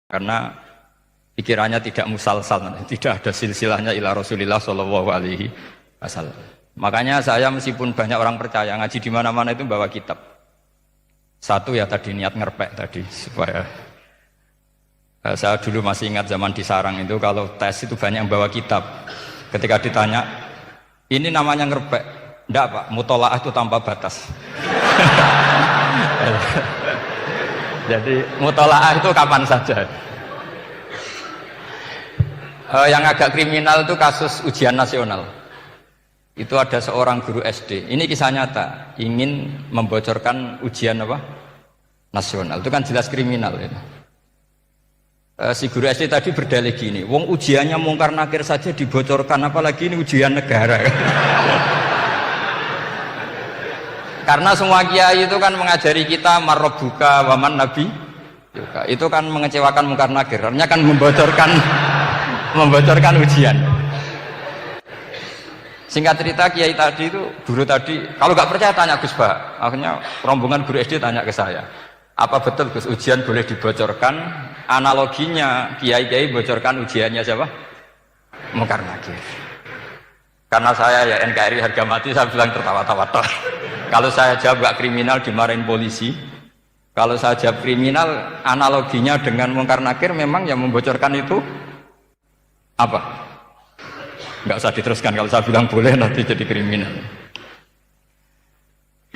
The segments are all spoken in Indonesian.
karena pikirannya tidak musalsal, tidak ada silsilahnya ila Rasulillah Shallallahu Alaihi Wasallam. Makanya saya meskipun banyak orang percaya ngaji di mana-mana itu bawa kitab. Satu ya tadi niat ngerpek tadi supaya saya dulu masih ingat zaman di sarang itu kalau tes itu banyak yang bawa kitab. Ketika ditanya ini namanya ngerpek, enggak Pak, mutolaah itu tanpa batas. Jadi mutolaah itu kapan saja. Yang agak kriminal itu kasus ujian nasional. Itu ada seorang guru SD. Ini kisah nyata, ingin membocorkan ujian apa? Nasional. Itu kan jelas kriminal ya. Si guru SD tadi berdalih gini, wong ujiannya mungkar nakir saja dibocorkan, apalagi ini ujian negara. Karena semua kiai itu kan mengajari kita marrobuka waman nabi juga. Itu kan mengecewakan mungkar nakir, artinya kan membocorkan ujian. Singkat cerita kiai tadi itu, guru tadi, kalau nggak percaya tanya Gus Bah. Akhirnya rombongan guru SD tanya ke saya, apa betul Gus ujian boleh dibocorkan? Analoginya kiai-kiai bocorkan ujiannya siapa? Mungkar nakir. Karena saya ya NKRI harga mati, saya bilang tertawa-tawa. Kalau saya jawab gak kriminal dimarahin polisi. Kalau saya jawab kriminal, analoginya dengan mungkar nakir memang yang membocorkan itu apa? Nggak usah diteruskan, kalau saya bilang boleh nanti jadi kriminal.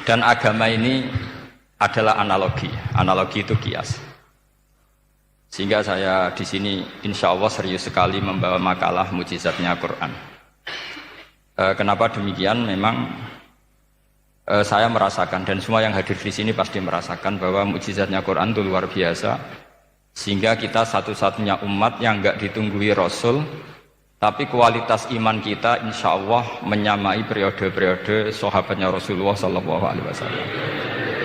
Dan agama ini adalah analogi itu kias. Sehingga saya di sini insya Allah serius sekali membawa makalah mukjizatnya Quran. Kenapa demikian? Memang saya merasakan dan semua yang hadir di sini pasti merasakan bahwa mukjizatnya Quran itu luar biasa. Sehingga kita satu-satunya umat yang nggak ditunggui Rasul, tapi kualitas iman kita insya Allah menyamai periode-periode sahabatnya Rasulullah Sallallahu Alaihi Wasallam.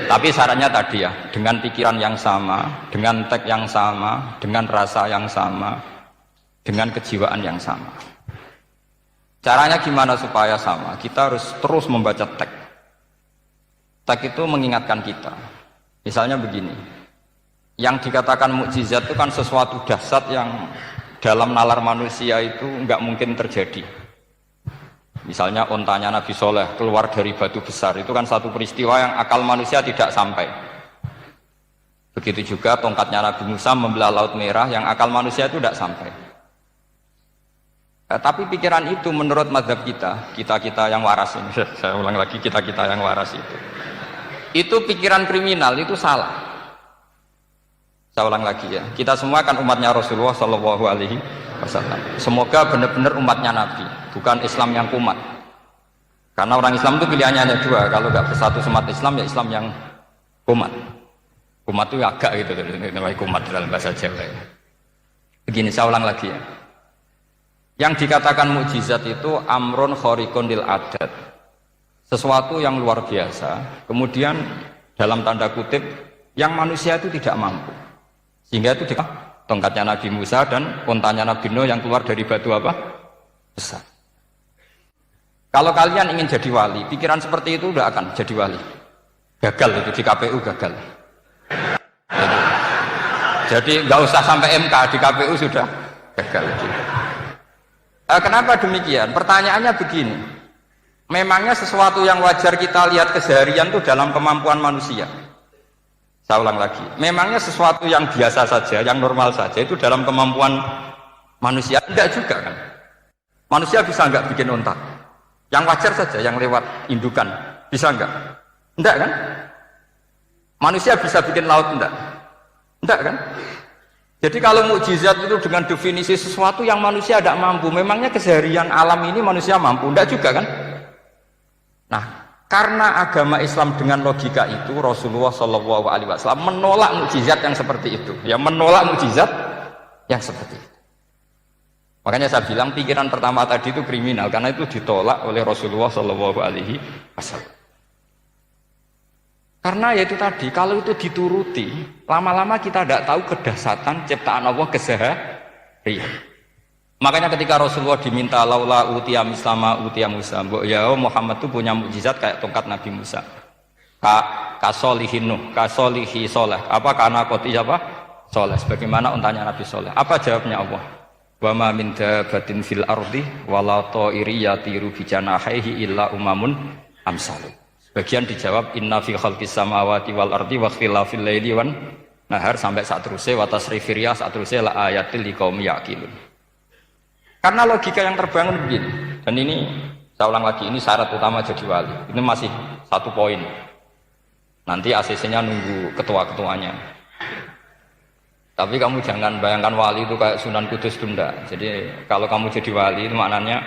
Tapi syaratnya tadi ya, dengan pikiran yang sama, dengan teks yang sama, dengan rasa yang sama, dengan kejiwaan yang sama. Caranya gimana supaya sama? Kita harus terus membaca teks. Teks itu mengingatkan kita. Misalnya begini, yang dikatakan mukjizat itu kan sesuatu dahsyat yang dalam nalar manusia itu nggak mungkin terjadi. Misalnya ontanya Nabi Soleh keluar dari batu besar, itu kan satu peristiwa yang akal manusia tidak sampai. Begitu juga tongkatnya Nabi Musa membelah Laut Merah, yang akal manusia itu tidak sampai. Tapi pikiran itu menurut mazhab kita yang waras ini, saya ulang lagi, kita yang waras itu pikiran kriminal, itu salah. Saya ulang lagi ya, kita semua kan umatnya Rasulullah Shallallahu Alaihi Wasallam. Semoga benar-benar umatnya Nabi, bukan Islam yang kumat. Karena orang Islam itu pilihannya hanya dua, kalau nggak bersatu umat Islam ya Islam yang kumat. Kumat itu agak gitu, namanya kumat dalam bahasa Jawa. Begini, saya ulang lagi ya. Yang dikatakan mukjizat itu amrun khariqun lil adat, sesuatu yang luar biasa. Kemudian dalam tanda kutip yang manusia itu tidak mampu. Sehingga itu tongkatnya Nabi Musa dan ontanya Nabi Nuh yang keluar dari batu apa? Besar. Kalau kalian ingin jadi wali, pikiran seperti itu udah akan jadi wali. Gagal itu di KPU gagal. Jadi nggak usah sampai MK, di KPU sudah gagal. Kenapa demikian? Pertanyaannya begini. Memangnya sesuatu yang wajar kita lihat keseharian itu dalam kemampuan manusia? Saya ulang lagi, memangnya sesuatu yang biasa saja, yang normal saja itu dalam kemampuan manusia? Enggak juga kan? Manusia bisa enggak bikin unta? Yang wajar saja, yang lewat indukan, bisa enggak? Enggak kan? Manusia bisa bikin laut enggak? Enggak kan? Jadi kalau mukjizat itu dengan definisi sesuatu yang manusia tidak mampu, memangnya keseharian alam ini manusia mampu? Enggak juga kan? Nah, karena agama Islam dengan logika itu, Rasulullah Shallallahu Alaihi Wasallam menolak mukjizat yang seperti itu, ya menolak mukjizat yang seperti itu. Makanya saya bilang pikiran pertama tadi itu kriminal, karena itu ditolak oleh Rasulullah Shallallahu Alaihi Wasallam. Karena ya itu tadi, kalau itu dituruti, lama-lama kita tidak tahu kedahsyatan ciptaan Allah keseharian. Makanya ketika Rasulullah diminta laula utiya mislama utiya Musa, ya Muhammad itu punya mukjizat kayak tongkat Nabi Musa. Kasolihin Nuh, kasolihi soleh, apa karena koti apa? Soleh, sebagaimana untanya Nabi Soleh. Apa jawabnya Allah? Wa ma min dabbatin fil ardi wala ta'iri yatiru bi janahihi illa umamun amsalu. Sebagian dijawab inna fi khalqis samawati wal ardi wa ikhtilafil laili wan nahar sampai saat terusnya wa tasrifir riyah saat terusnya la ayatil liqaumi yaqilun. Karena logika yang terbangun begini. Dan ini saya ulang lagi, ini syarat utama jadi wali. Ini masih satu poin. Nanti ACC-nya nunggu ketua-ketuanya. Tapi kamu jangan bayangkan wali itu kayak Sunan Kudus tunda. Jadi kalau kamu jadi wali itu maknanya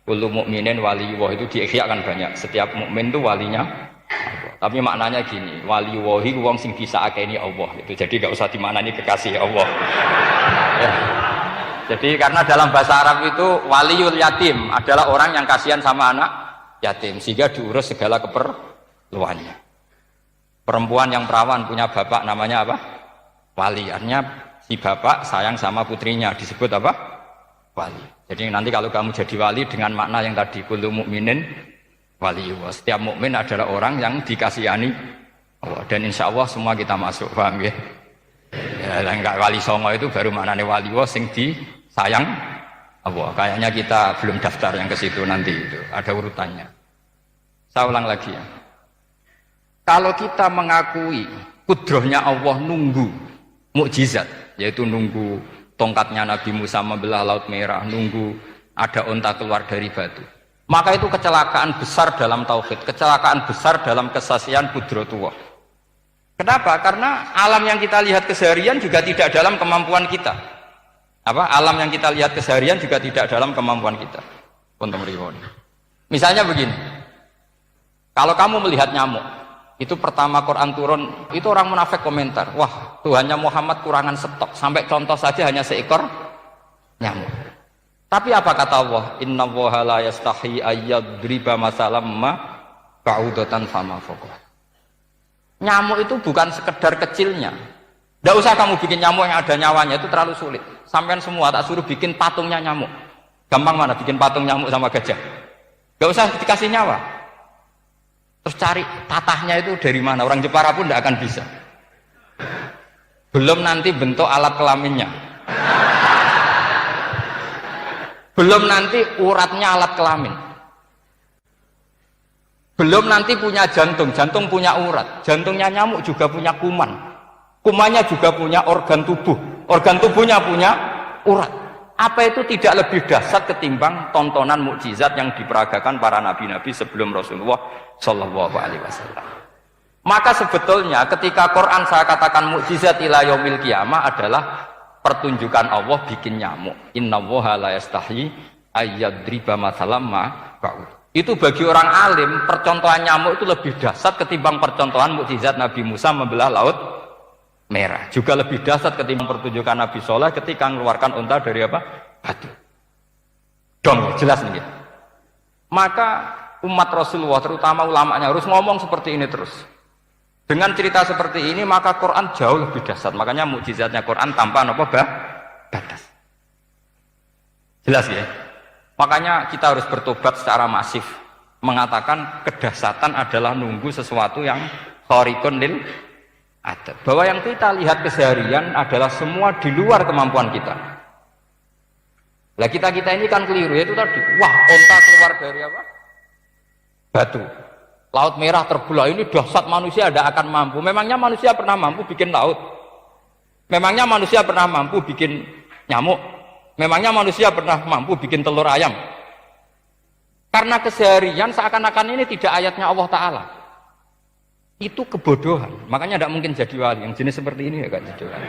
kullu mukminin waliyullah itu diikhyakan banyak. Setiap mukmin itu walinya Allah. Tapi maknanya gini, waliyullahi wong sing disakeni Allah itu. Jadi enggak usah dimaknani kekasih Allah. Ya. Jadi karena dalam bahasa Arab itu waliyul yatim adalah orang yang kasihan sama anak yatim sehingga diurus segala keperluannya. Perempuan yang perawan punya bapak namanya apa? Wali, artinya si bapak sayang sama putrinya disebut apa? Wali. Jadi nanti kalau kamu jadi wali dengan makna yang tadi kullu mukminin waliyullah. Setiap mukmin adalah orang yang dikasihani Allah dan insya Allah semua kita masuk, paham ya? Ya enggak wali songo itu baru maknanya waliyullah sing disayang Allah. Kayaknya kita belum daftar yang ke situ nanti itu ada urutannya. Saya ulang lagi ya. Kalau kita mengakui kudrohnya Allah nunggu mukjizat, yaitu nunggu tongkatnya Nabi Musa membelah Laut Merah, nunggu ada unta keluar dari batu. Maka itu kecelakaan besar dalam tauhid, kecelakaan besar dalam kesaksian kudratullah. Kenapa? Karena alam yang kita lihat keseharian juga tidak dalam kemampuan kita. Alam yang kita lihat keseharian juga tidak dalam kemampuan kita. Misalnya begini, kalau kamu melihat nyamuk, itu pertama Quran turun, itu orang munafik komentar, wah Tuhannya Muhammad kurangan stok, sampai contoh saja hanya seekor nyamuk. Tapi apa kata Allah? Innallaha la yastahi ayyadriba masalam ma ba'udatan fama fawqa. Nyamuk itu bukan sekedar kecilnya. Tidak usah kamu bikin nyamuk yang ada nyawanya, itu terlalu sulit. Sampai semua tak suruh bikin patungnya nyamuk. Gampang mana bikin patung nyamuk sama gajah? Tidak usah dikasih nyawa. Terus cari tatahnya itu dari mana, orang Jepara pun tidak akan bisa. Belum nanti bentuk alat kelaminnya, belum nanti uratnya alat kelamin, belum nanti punya jantung, jantung punya urat, jantungnya nyamuk juga punya kuman, kumannya juga punya organ tubuh, organ tubuhnya punya urat. Apa itu tidak lebih dahsyat ketimbang tontonan mukjizat yang diperagakan para nabi-nabi sebelum Rasulullah Shallallahu Alaihi Wasallam? Maka sebetulnya ketika Quran saya katakan mukjizat ila yaumil qiyamah adalah pertunjukan Allah bikin nyamuk. Innallaha la yastahi ayyadriba mathalam ma ba'ud. Itu bagi orang alim percontohan nyamuk itu lebih dahsyat ketimbang percontohan mukjizat Nabi Musa membelah Laut Merah. Juga lebih dahsyat ketimbang pertunjukan Nabi Soleh ketika mengeluarkan unta dari apa? Batu. Dong, jelas nih. Maka umat Rasulullah terutama ulamanya harus ngomong seperti ini terus. Dengan cerita seperti ini maka Quran jauh lebih dahsyat. Makanya mukjizatnya Quran tanpa apa batas. Jelas ya. Makanya kita harus bertobat secara masif, mengatakan kedahsyatan adalah nunggu sesuatu yang khariqun lil adat. Bahwa yang kita lihat keseharian adalah semua di luar kemampuan kita. Lah kita ini kan keliru, itu tadi, wah onta keluar dari apa? Batu. Laut Merah terbelah, ini dahsyat, manusia tidak akan mampu. Memangnya manusia pernah mampu bikin laut? Memangnya manusia pernah mampu bikin nyamuk? Memangnya manusia pernah mampu bikin telur ayam? Karena keseharian seakan-akan ini tidak ayatnya Allah Ta'ala. Itu kebodohan. Makanya tidak mungkin jadi wali. Yang jenis seperti ini ya kan jadi wali.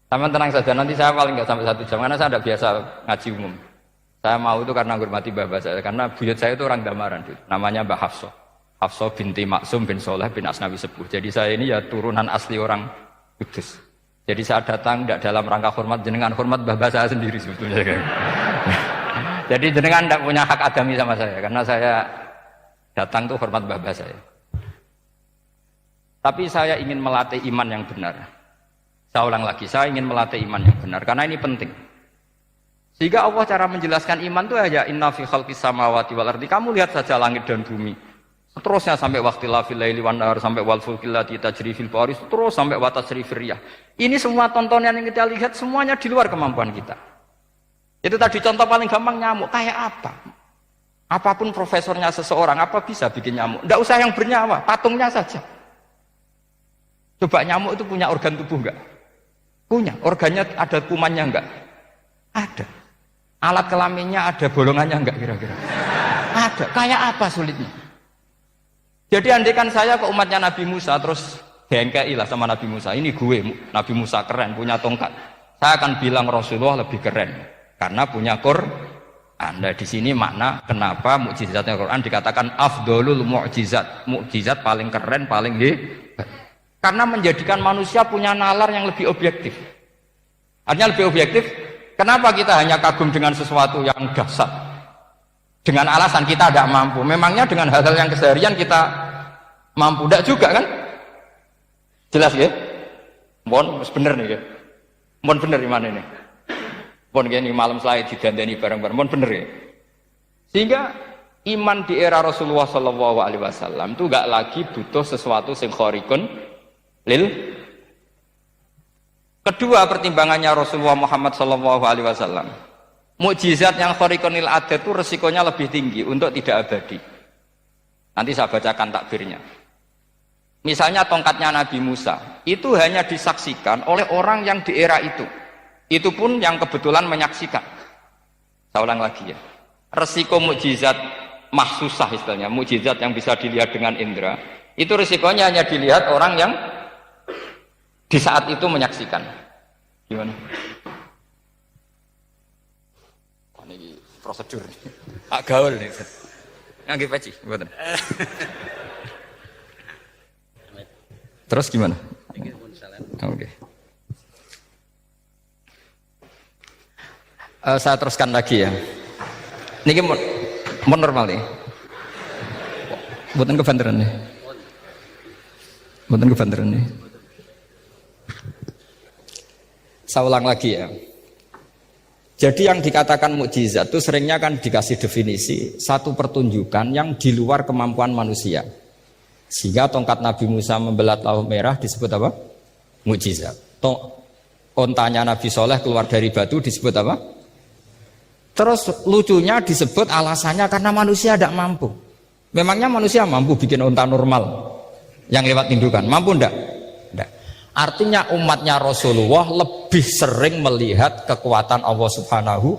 Sama tenang saja, nanti saya paling nggak sampai 1 jam karena saya tidak biasa ngaji umum. Saya mau itu karena menghormati bapak saya, karena buyut saya itu orang Damaran, namanya Mbak Hafsah. Hafsah binti Maksum bin Soleh bin Asnawi Sepuh. Jadi saya ini ya turunan asli orang Kudus. Jadi saya datang tidak dalam rangka hormat jenengan, hormat bapak saya sendiri sebetulnya. Jadi jenengan tidak punya hak adami sama saya, karena saya datang tuh hormat bapak saya. Tapi saya ingin melatih iman yang benar. Saya ulang lagi, saya ingin melatih iman yang benar karena ini penting. Sehingga Allah cara menjelaskan iman itu aja inna fi khalqis samawati wal ardi. Kamu lihat saja langit dan bumi. Seterusnya sampai waqtilafil laili wan nahar, sampai wal fulkil lati tajri fil bahri, terus sampai wa tasrifir riyah. Ini semua tontonan yang kita lihat semuanya di luar kemampuan kita. Itu tadi contoh paling gampang, nyamuk kayak apa? Apapun profesornya seseorang, apa bisa bikin nyamuk? Tidak usah yang bernyawa, patungnya saja. Coba nyamuk itu punya organ tubuh enggak? Punya. Organnya ada kumannya enggak? Ada. Alat kelaminnya ada bolongannya enggak kira-kira? Ada. Kayak apa sulitnya? Jadi andaikan saya ke umatnya Nabi Musa terus bengkai lah sama Nabi Musa, ini gue Nabi Musa keren punya tongkat, saya akan bilang Rasulullah lebih keren karena punya Quran. Anda di sini makna kenapa mukjizatnya Quran dikatakan afdolul mukjizat, mukjizat paling keren paling hebat, karena menjadikan manusia punya nalar yang lebih objektif. Artinya lebih objektif. Kenapa kita hanya kagum dengan sesuatu yang dahsyat? Dengan alasan kita tidak mampu. Memangnya dengan hal-hal yang keseharian kita mampu? Tidak juga kan? Jelas ya? Mohon bener nih ya. Mohon bener gimana ini? Mohon gini malam selai didandani bareng-bareng. Mohon bener ya. Sehingga iman di era Rasulullah SAW itu gak lagi butuh sesuatu yang khariqun lil. Kedua pertimbangannya Rasulullah Muhammad SAW. Mukjizat yang khariqunil adat itu resikonya lebih tinggi untuk tidak abadi. Nanti saya bacakan takbirnya. Misalnya tongkatnya Nabi Musa, itu hanya disaksikan oleh orang yang di era itu. Itu pun yang kebetulan menyaksikan. Saya ulang lagi ya. Resiko mukjizat mahsusah istilahnya, mukjizat yang bisa dilihat dengan indera, itu resikonya hanya dilihat orang yang di saat itu menyaksikan. Gimana? Prosedur Pak gaul nih ngangge peci mboten. Terus gimana? Oke. Saya teruskan lagi ya. Niki mau normal nih. Mboten kebanteran nih. Mboten kebanteran nih. Saya ulang lagi ya. Jadi yang dikatakan mukjizat itu seringnya kan dikasih definisi satu pertunjukan yang di luar kemampuan manusia. Sehingga tongkat Nabi Musa membelah laut merah disebut apa? Mukjizat. Ontanya Nabi Soleh keluar dari batu disebut apa? Terus lucunya disebut alasannya karena manusia tidak mampu. Memangnya manusia mampu bikin onta normal yang lewat indukan? Mampu enggak? Enggak. Artinya umatnya Rasulullah lebih sering melihat kekuatan Allah Subhanahu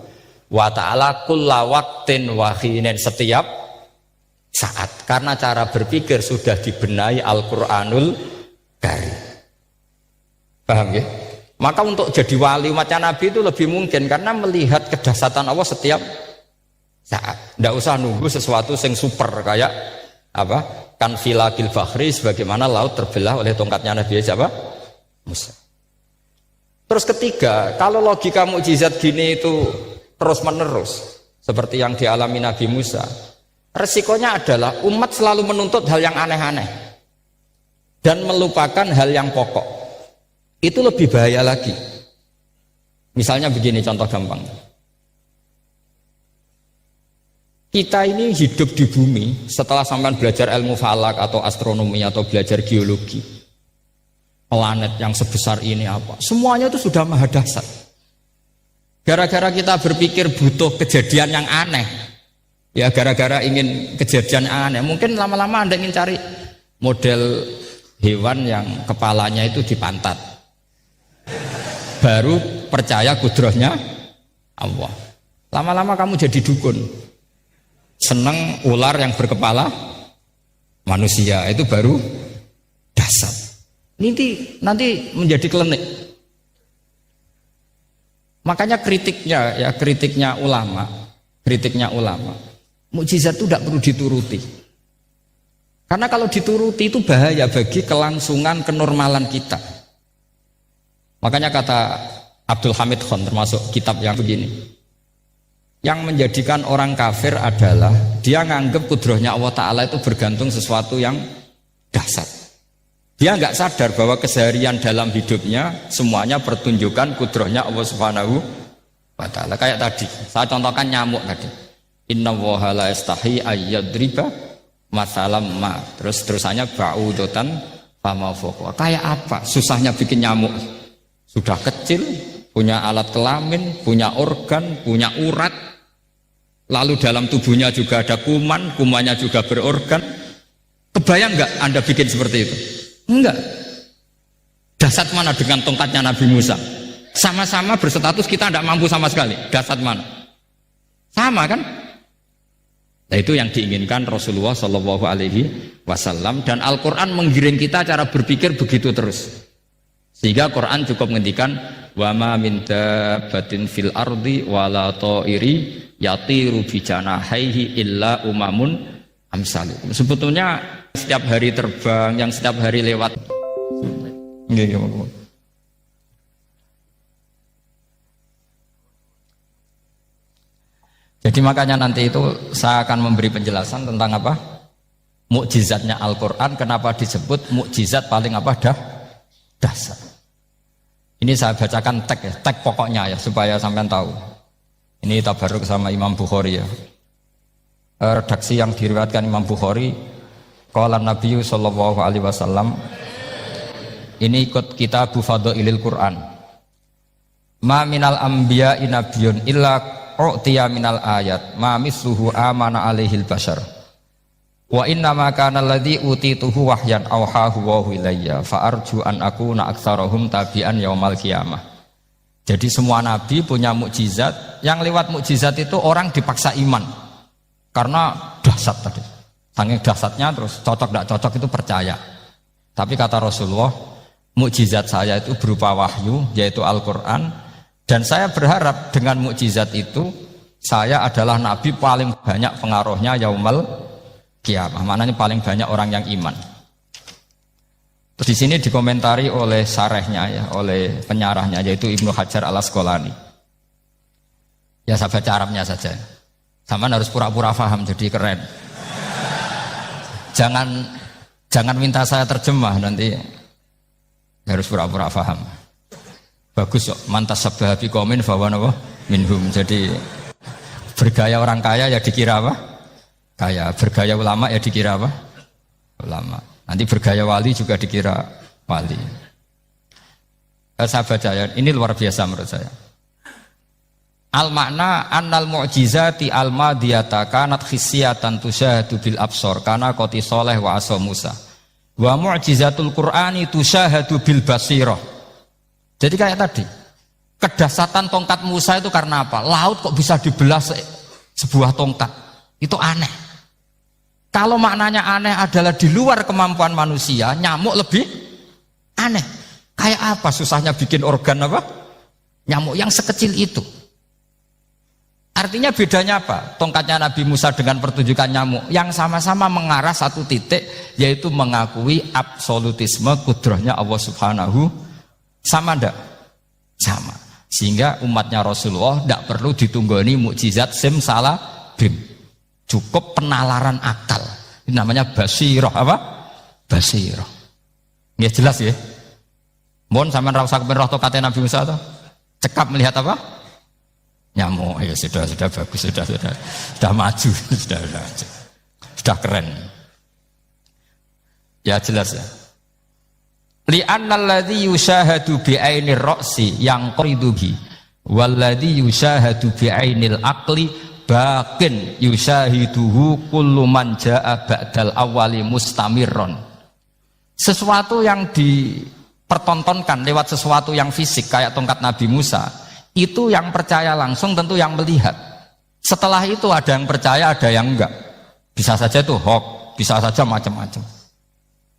wa ta'ala kulla waqtin wa hinin, setiap saat, karena cara berpikir sudah dibenahi Al-Qur'anul Karim. Paham ya? Maka untuk jadi wali umatnya Nabi itu lebih mungkin karena melihat kedahsyatan Allah setiap saat. Tidak usah nunggu sesuatu yang super kayak apa? Kan filakil fakhri, sebagaimana laut terbelah oleh tongkatnya Nabi siapa? Musa. Terus ketiga, kalau logika mukjizat gini itu terus menerus seperti yang dialami Nabi Musa, resikonya adalah umat selalu menuntut hal yang aneh-aneh dan melupakan hal yang pokok. Itu lebih bahaya lagi. Misalnya begini contoh gampang. Kita ini hidup di bumi setelah sampai belajar ilmu falak atau astronomi atau belajar geologi. Planet yang sebesar ini apa? Semuanya itu sudah maha dahsyat. Gara-gara kita berpikir butuh kejadian yang aneh, ya gara-gara ingin kejadian yang aneh, mungkin lama-lama Anda ingin cari model hewan yang kepalanya itu di pantat, baru percaya kudrahnya Allah. Lama-lama kamu jadi dukun, seneng ular yang berkepala manusia, itu baru dahsyat. Nanti menjadi klinik. Makanya kritiknya ulama, mukjizat itu tidak perlu dituruti. Karena kalau dituruti itu bahaya bagi kelangsungan kenormalan kita. Makanya kata Abdul Hamid Khan termasuk kitab yang begini. Yang menjadikan orang kafir adalah dia nganggep kudrahnya Allah Ta'ala itu bergantung sesuatu yang dahsyat. Dia nggak sadar bahwa keseharian dalam hidupnya semuanya pertunjukan kudrahnya Allah Subhanahu wa ta'ala. Kayak tadi, saya contohkan nyamuk tadi. Inna woha la yastahi ayyadriba masalam ma. Terus terusannya ba'udotan fama fawqa. Kayak apa susahnya bikin nyamuk? Sudah kecil, punya alat kelamin, punya organ, punya urat. Lalu dalam tubuhnya juga ada kuman, kumannya juga berorgan. Kebayang nggak Anda bikin seperti itu? Enggak. Dasar mana dengan tongkatnya Nabi Musa? Sama-sama berstatus kita tidak mampu sama sekali. Dasar mana? Sama kan? Nah, itu yang diinginkan Rasulullah Shallallahu Alaihi Wasallam, dan Al-Quran menggiring kita cara berpikir begitu terus. Sehingga Quran cukup menghentikan wa ma min dabbatin fil ardi wala ta'iri yatiru bi janahaihi illa umamun amsalukum. Sebetulnya setiap hari terbang, yang setiap hari lewat. Jadi makanya nanti itu saya akan memberi penjelasan tentang apa? Mukjizatnya Al-Quran, kenapa disebut mukjizat paling apa? Dasar. Ini saya bacakan teks ya, teks pokoknya ya, supaya sampean tahu. Ini tabaruk sama Imam Bukhari ya. Redaksi yang diriwayatkan Imam Bukhari, qala Nabi sallallahu alaihi wasallam, ini ikut kitab Fadhailil Quran. Ma minal anbiya'i nabiyyun illa u'tiya minal ayat ma misluhu amana alaihil bashar. Wa inna ma kana alladhi utituhu wahyan awhahu wa ilayya fa arju an akuna aktsarahum tabi'an yaumal qiyamah. Jadi semua nabi punya mukjizat, yang lewat mukjizat itu orang dipaksa iman. Karena dahsyat tadi. Saking dahsyatnya terus cocok tidak cocok itu percaya. Tapi kata Rasulullah, mukjizat saya itu berupa wahyu yaitu Al-Qur'an, dan saya berharap dengan mukjizat itu saya adalah nabi paling banyak pengaruhnya yaumal kiamah, maknanya paling banyak orang yang iman. Terus di sini dikomentari oleh syarehnya ya, oleh penyarahnya yaitu Ibnu Hajar Al-Asqalani. Ya saya baca Arabnya saja. Sama harus pura-pura paham jadi keren. Jangan minta saya terjemah nanti harus pura-pura paham. Bagus kok, mantas sabda bi qaumin fa wa minhum. Jadi bergaya orang kaya ya dikira apa? Kaya, bergaya ulama ya dikira apa? Ulama. Nanti bergaya wali juga dikira wali. Saya baca ya, ini luar biasa menurut saya. Al makna annal mu'jizati al madiyata kanat khissiyatan tusyahadu bil absor kana qoti soleh wa asa Musa. Wa mu'jizatul Qur'ani tusyahadu bil basirah. Jadi kayak tadi, kedahsyatan tongkat Musa itu karena apa? Laut kok bisa dibelah sebuah tongkat? Itu aneh. Kalau maknanya aneh adalah di luar kemampuan manusia, nyamuk lebih aneh. Kayak apa susahnya bikin organ apa? Nyamuk yang sekecil itu. Artinya bedanya apa? Tongkatnya Nabi Musa dengan pertunjukan nyamuk yang sama-sama mengarah satu titik, yaitu mengakui absolutisme kudrahnya Allah Subhanahu. Sama ndak? Sama. Sehingga umatnya Rasulullah tidak perlu ditunggoni mukjizat simsalabim. Cukup penalaran akal. Ini namanya basirah apa? Basirah. Nggih jelas ya. Mohon sampean ra usah kepen roh tokate Nabi Musa to. Cekap melihat apa? Nyamuk. Ya sudah bagus, sudah maju, sudah keren. Ya jelas ya. Li'annal ladzi yushahadu bi ainir ra'si yang qariduhi wal ladzi yushahadu bi ainil aqli bakin yushahiduhu kullu man jaa ba'dal awali mustamirron. Sesuatu yang dipertontonkan lewat sesuatu yang fisik kayak tongkat Nabi Musa, itu yang percaya langsung tentu yang melihat. Setelah itu ada yang percaya, ada yang enggak. Bisa saja itu hoax, bisa saja macam-macam.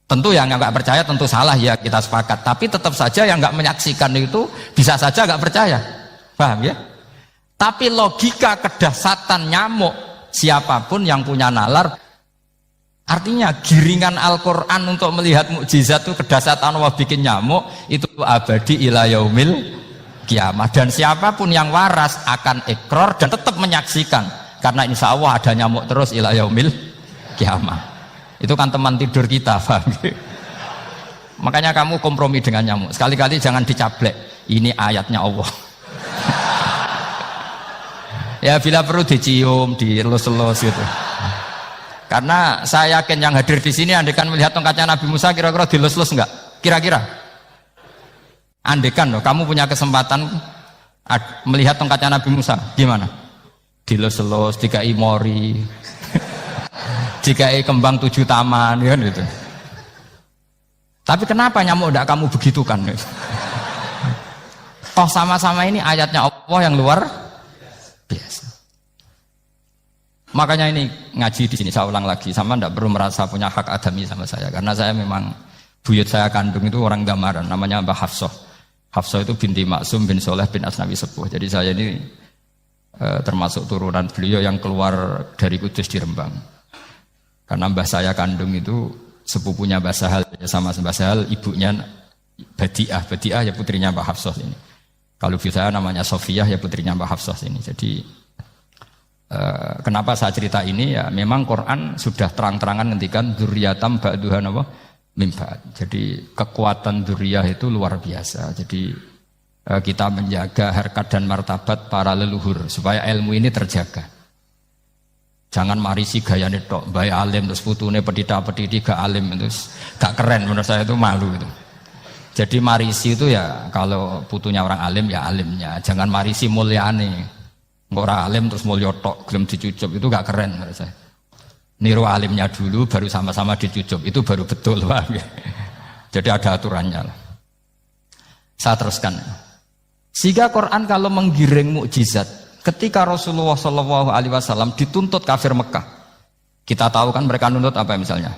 Tentu yang enggak percaya tentu salah ya, kita sepakat. Tapi tetap saja yang enggak menyaksikan itu bisa saja enggak percaya. Paham ya? Tapi logika kedahsyatan nyamuk, siapapun yang punya nalar, artinya giringan Al-Quran untuk melihat mukjizat itu kedahsyatan Allah bikin nyamuk, itu abadi ila yaumil kiamah. Dan siapapun yang waras akan ikrar dan tetap menyaksikan, karena insya Allah ada nyamuk terus ila yaumil kiamah. Itu kan teman tidur kita, paham? Makanya kamu kompromi dengan nyamuk, sekali-kali jangan dicablek, ini ayatnya Allah. Ya bila perlu dicium, dielus-elus gitu. Karena saya yakin yang hadir di sini andekan melihat tongkatnya Nabi Musa kira-kira dilus-lus enggak? Kira-kira? Andekan loh, kamu punya kesempatan melihat tongkatnya Nabi Musa, gimana? Dilus-lus, dikai mori, dikai kembang 7 taman, kan gitu. Tapi kenapa nyamuk enggak kamu begitukan? Toh sama-sama ini ayatnya Allah yang luar biasa. Makanya ini ngaji di sini saya ulang lagi, sama ndak perlu merasa punya hak adami sama saya, karena saya memang buyut saya kandung itu orang Gamaran, namanya Mbah Hafsah. Hafsah itu binti Maksum bin Soleh bin Asnawi Sepuh. Jadi saya ini termasuk turunan beliau yang keluar dari Kudus di Rembang. Karena mbah saya kandung itu sepupunya Mbah Sahal, sama Mbah Sahal ibunya Badiah. Badiah ya putrinya Mbah Hafsah ini. Kalau ibu saya namanya Sofiyah ya putrinya Mbah Hafsah ini. Jadi kenapa saya cerita ini ya memang Quran sudah terang-terangan ngendikan dzurriyatam ba'duha apa mimba. Jadi kekuatan dzurriyah itu luar biasa. Jadi kita menjaga harkat dan martabat para leluhur supaya ilmu ini terjaga. Jangan marisi gayane tok, bae alim terus putune pedita-pediti gak alim terus gak keren, menurut saya itu malu itu. Jadi marisi itu ya kalau putunya orang alim ya alimnya, jangan marisi mulyane. Ora alim terus mulya tok gelem dicucup itu gak keren menurut saya. Niru alimnya dulu baru sama-sama dicucup itu baru betul, paham ya? Jadi ada aturannya lah. Saya teruskan. Sehingga Quran kalau menggiring mukjizat, ketika Rasulullah SAW dituntut kafir Mekah, kita tahu kan mereka nuntut apa misalnya?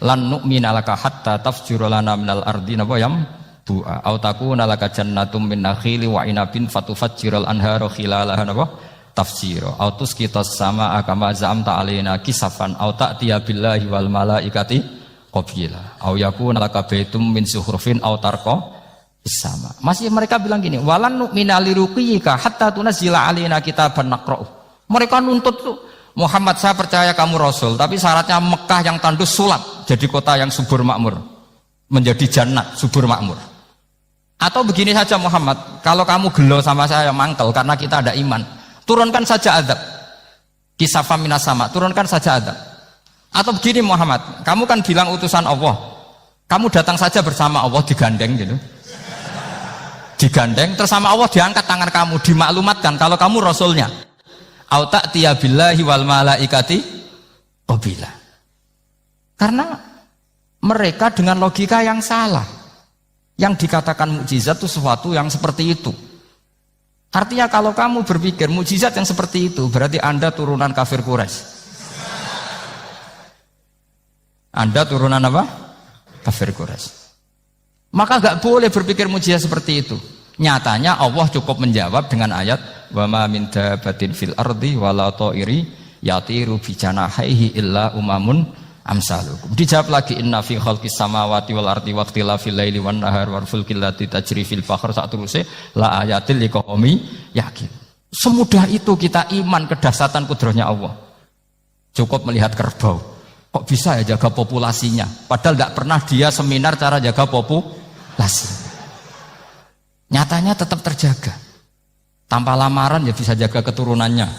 Lan nu'mina laka hatta tafjura lana minal ardi nabawayam bu'a au takuna laka jannatum min nakhili wa inabin fatufajjiral anhara khilalaha nabah tafsira au tusqitas sama kama za'amta alaina kisafan au ta'tiya billahi wal malaikati qabila au yakuna laka baitum min zuhrufin au tarqa sama. Masih mereka bilang gini, walan nu'mina liruqiyika hatta tunazzila alaina kitaban naqra'u. Mereka nuntut tuh, Muhammad saya percaya kamu Rasul, tapi syaratnya Mekah yang tandus sulap, jadi kota yang subur makmur, menjadi jannat subur makmur. Atau begini saja Muhammad, kalau kamu gelo sama saya mangkel karena kita ada iman, turunkan saja azab. Kisafam minas sama, turunkan saja azab. Atau begini Muhammad, kamu kan bilang utusan Allah, kamu datang saja bersama Allah digandeng gitu. Digandeng terus sama Allah diangkat tangan kamu, dimaklumatkan kalau kamu rasulnya. Au ta'tiya billahi wal malaikati qabila. Karena mereka dengan logika yang salah. Yang dikatakan mukjizat itu sesuatu yang seperti itu. Artinya kalau kamu berpikir mukjizat yang seperti itu berarti Anda turunan kafir Quraisy. Anda turunan apa? Kafir Quraisy. Maka gak boleh berpikir mujizat seperti itu. Nyatanya Allah cukup menjawab dengan ayat wa ma min dabatin fil ardi wala ta'iri yatiru bi janahihi illa umamun amsalukum. Dijawab lagi inna fi khalqis samawati wal ardi wa ikhtilafil laili wan nahar wal fulki allati tajri fil bahr saturuse la ayatil liqaumi yakin. Semudah itu kita iman kedahsyatan kudrahnya Allah. Cukup melihat kerbau. Kok bisa ya jaga populasinya? Padahal gak pernah dia seminar cara jaga populasi. Nyatanya tetap terjaga. Tanpa lamaran ya bisa jaga keturunannya.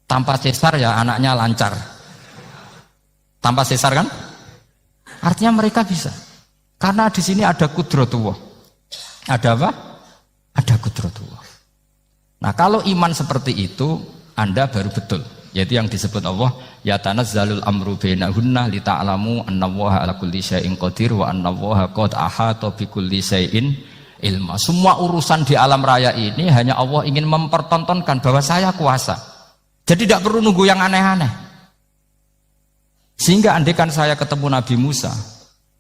Tanpa sesar ya anaknya lancar. Tanpa sesar kan? Artinya mereka bisa. Karena di sini ada kudratullah. Ada apa? Ada kudratullah. Nah kalau iman seperti itu, Anda baru betul. Yaitu yang disebut Allah ya tanazzalul amru bainahunna li ta'lamu annallaha ala kulli syai'in qadir wa annallaha qad ahata bi kulli syai'in ilma. Semua urusan di alam raya ini hanya Allah ingin mempertontonkan bahwa saya kuasa. Jadi tidak perlu nunggu yang aneh-aneh. Sehingga andaikan saya ketemu Nabi Musa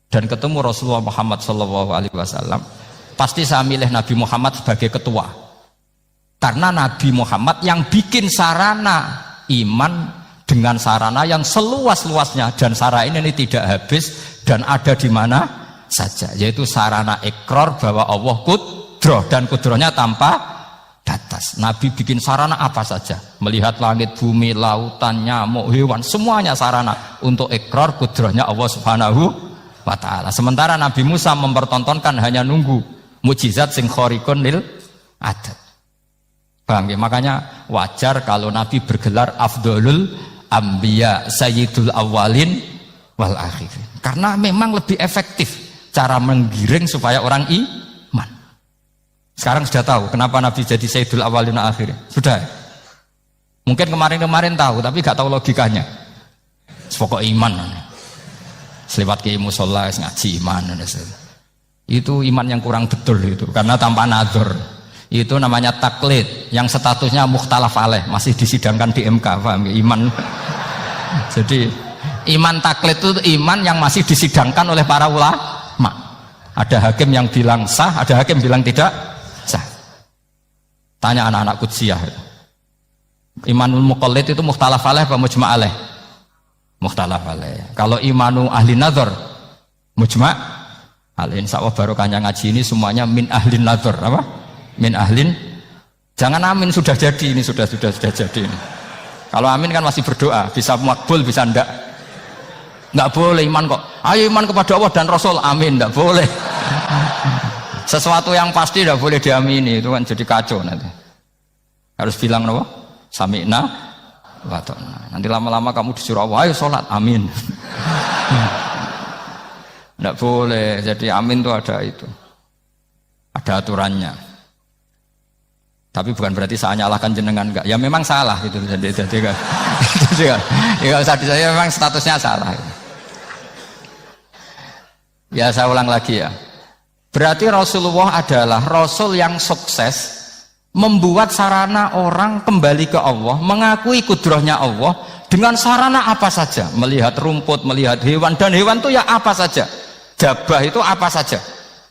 dan ketemu Rasulullah Muhammad SAW, pasti saya milih Nabi Muhammad sebagai ketua. Karena Nabi Muhammad yang bikin sarana iman dengan sarana yang seluas-luasnya, dan sarana ini tidak habis dan ada di mana saja, yaitu sarana ikrar bahwa Allah kudroh dan kudrohnya tanpa batas. Nabi bikin sarana apa saja, melihat langit, bumi, lautan, nyamuk, hewan, semuanya sarana untuk ikrar kudrohnya Allah Subhanahu wa ta'ala. Sementara Nabi Musa mempertontonkan hanya nunggu mukjizat sing khariqun lil adat. Bang, makanya wajar kalau Nabi bergelar afdolul anbiya sayyidul awalin wal akhirin. Karena memang lebih efektif cara menggiring supaya orang iman. Sekarang sudah tahu kenapa Nabi jadi sayyidul awalin wal akhirin. Sudah. Mungkin kemarin-kemarin tahu tapi gak tahu logikanya. Pokok iman. Selewat ke musola ngaji iman. Itu iman yang kurang betul itu karena tanpa nadzor. Itu namanya taklid yang statusnya mukhtalaf alaih, masih disidangkan di MK, paham ya? Iman. Jadi iman taklid itu iman yang masih disidangkan oleh para ulama. Ada hakim yang bilang sah, ada hakim bilang tidak sah. Tanya anak-anak Qudsiyah. Imanul muqallid itu mukhtalaf alaih apa mujma' alaih? Mukhtalaf alaih. Kalau imanu ahli nadzar mujma' alaih. Insyaallah barokahnya ngaji ini semuanya min ahlin nadzar, apa? Min ahlin, jangan amin sudah jadi, ini sudah jadi ini. Kalau amin kan masih berdoa, bisa makbul bisa ndak boleh iman kok, ayo iman kepada Allah dan Rasul, amin, ndak boleh. Sesuatu yang pasti ndak boleh diamini, itu kan jadi kacau nanti. Harus bilang apa? Sami'na wa ta'na. Nanti lama-lama kamu disuruh Allah, ayo sholat, amin. Ndak boleh, jadi amin itu ada aturannya. Tapi bukan berarti saya nyalahkan jenengan, enggak. Ya memang salah gitu. Jadi kan. Ya saya memang statusnya salah. Ya saya ulang lagi ya. Berarti Rasulullah adalah Rasul yang sukses membuat sarana orang kembali ke Allah, mengakui kudrahnya Allah dengan sarana apa saja. Melihat rumput, melihat hewan, dan hewan itu ya apa saja. Jabah itu apa saja.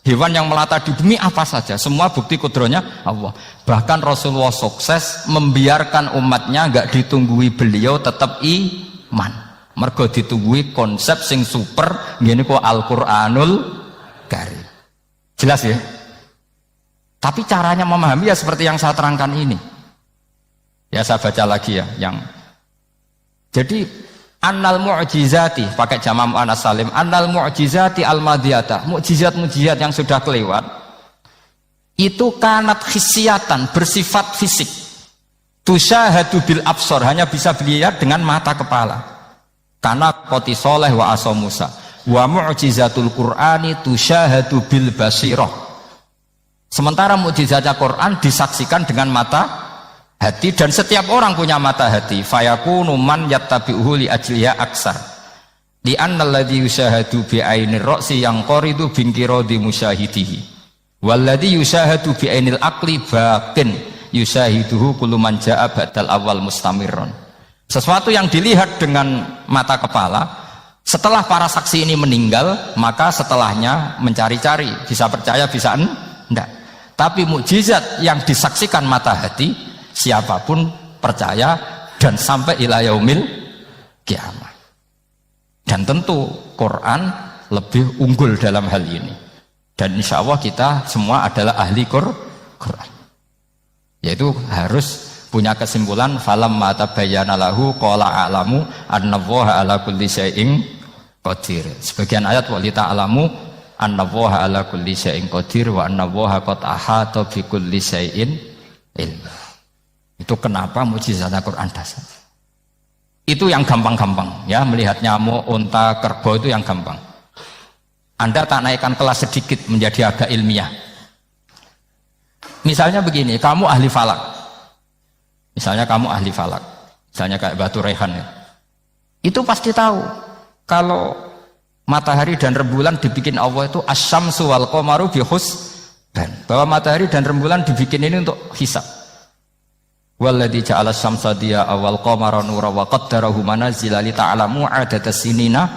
Hewan yang melata di bumi apa saja, semua bukti kudrahnya Allah. Bahkan Rasulullah sukses membiarkan umatnya nggak ditunggui beliau tetap iman. Mergo ditunggui konsep sing super, gini kok Al-Qur'anul Karim. Jelas ya? Tapi caranya memahami ya seperti yang saya terangkan ini. Ya saya baca lagi ya, yang jadi annal mu'jizati pakai jama' muannas salim, annal mu'jizati al-madiyata, mukjizat-mukjizat yang sudah kelewat itu kanat khisiatan, bersifat fisik, tusyahadu bil absor, hanya bisa dilihat dengan mata kepala, karena qoti soleh wa asa Musa, wa mu'jizatul qur'ani tusyahadu bil basirah. Sementara mukjizatnya Quran disaksikan dengan mata hati, dan setiap orang punya mata hati. Fayakunu man yattabi'uhu li ajliya aksar li annal ladzi yushahadu bi ainir ra'si yang qaridu bin qiradi musyahidihi wal ladzi yushahadu bi ainil aqli baqin yushahiduhu kullu man jaa ba'dal awal mustamirron. Sesuatu yang dilihat dengan mata kepala, setelah para saksi ini meninggal, maka setelahnya mencari-cari, bisa percaya bisa enggak. Tapi mukjizat yang disaksikan mata hati, siapapun percaya dan sampai ila yaumil kiamat. Dan tentu Quran lebih unggul dalam hal ini. Dan insya Allah kita semua adalah ahli Quran. Yaitu harus punya kesimpulan falam mata tabayyana lahu qala a'lamu annallaha ala kulli syai'in qadir. Sebagian ayat wa li ta'lamu annallaha ala kulli syai'in qadir wa annallaha qad ahata bi kulli syai'in ilma. Itu kenapa mukjizatnya Quran dasar. Itu yang gampang-gampang ya, melihat nyamuk, unta, kerbau itu yang gampang. Anda tak naikkan kelas sedikit menjadi agak ilmiah. Misalnya begini, kamu ahli falak. Misalnya kamu ahli falak. Misalnya kayak Batu Rehan ya. Itu pasti tahu kalau matahari dan rembulan dibikin Allah itu asyamsu wal qamaru bi husban. Bahwa matahari dan rembulan dibikin ini untuk hisab. Walladzi ja'ala syamsa diya wal qamara nura wa qaddarahu manazila li ta'lamu 'adadas sinina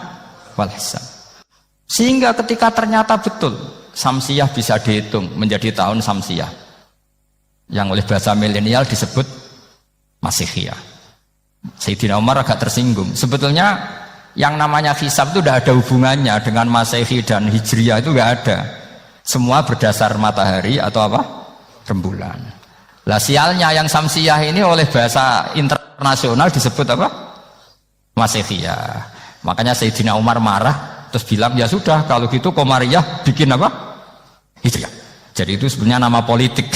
wal hisab. Sehingga ketika ternyata betul Samsiyah bisa dihitung menjadi tahun Samsiyah, yang oleh bahasa milenial disebut Masihiyah. Sayyidina Umar agak tersinggung. Sebetulnya yang namanya hisab itu tidak ada hubungannya dengan Masehi dan Hijriyah, itu tidak ada. Semua berdasar matahari atau apa? Rembulan. Lah sialnya yang Samsiyah ini oleh bahasa internasional disebut apa? Masihiyah. Makanya Sayyidina Umar marah terus bilang ya sudah kalau gitu Qamariyah bikin apa? Hijriyah. Jadi itu sebenarnya nama politik.